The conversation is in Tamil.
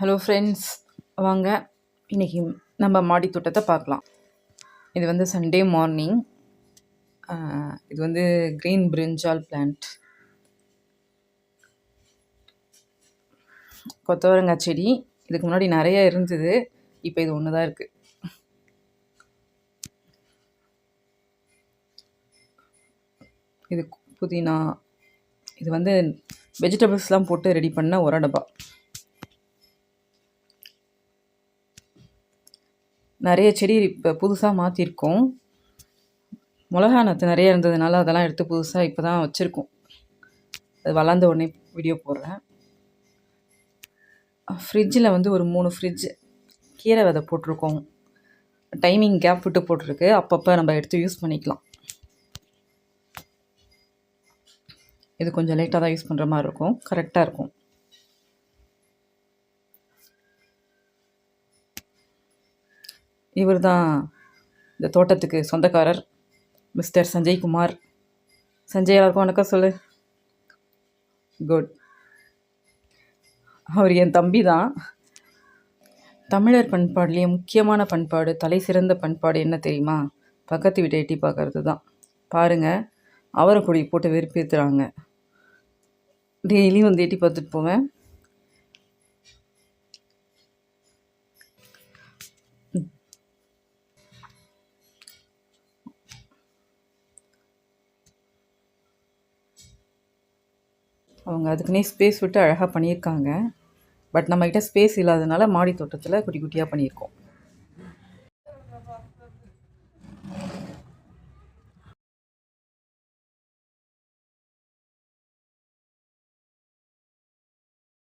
ஹலோ ஃப்ரெண்ட்ஸ், வாங்க இன்றைக்கி நம்ம மாடி தோட்டத்தை பார்க்கலாம். இது வந்து சண்டே மார்னிங். இது வந்து க்ரீன் பிரிஞ்சால் பிளான்ட், கொத்தவரங்காய் செடி. இதுக்கு முன்னாடி நிறைய இருந்தது, இப்போ இது ஒன்று தான் இருக்குது. இது புதினா. இது வந்து வெஜிடபிள்ஸ்லாம் போட்டு ரெடி பண்ண ஒரு டப்பா. நிறைய செடி இப்போ புதுசாக மாற்றிருக்கோம். மிளகா நாற்று நிறைய இருந்ததுனால அதெல்லாம் எடுத்து புதுசாக இப்போ தான் வச்சுருக்கோம். அது வளர்ந்த உடனே வீடியோ போடுறேன். ஃப்ரிட்ஜில் வந்து ஒரு 3 ஃப்ரிட்ஜு கீரை விதை போட்டிருக்கோம். டைமிங் கேப் விட்டு போட்டிருக்கு, அப்பப்போ நம்ம எடுத்து யூஸ் பண்ணிக்கலாம். இது கொஞ்சம் லேட்டாக தான் யூஸ் பண்ணுற மாதிரி இருக்கும், கரெக்டாக இருக்கும். இவர் தான் இந்த தோட்டத்துக்கு சொந்தக்காரர், மிஸ்டர் சஞ்சய்குமார். சஞ்சய், எல்லாருக்கும் வணக்கம் சொல்லு. குட். அவர் என் தம்பி தான். தமிழர் பண்பாடுலேயே முக்கியமான பண்பாடு, தலை சிறந்த பண்பாடு என்ன தெரியுமா? பக்கத்து வீட்டை எட்டி பார்க்கறது தான். பாருங்கள், அவரை கொடி போட்டு வெறுப்பேற்றுறாங்க. டெய்லியும் வந்து எட்டி பார்த்துட்டு போவேன். அவங்க அதுக்குன்னே ஸ்பேஸ் விட்டு அழகாக பண்ணியிருக்காங்க. பட் நம்மக்கிட்ட ஸ்பேஸ் இல்லாததுனால மாடி தோட்டத்தில் குட்டி குட்டியாக பண்ணியிருக்கோம்.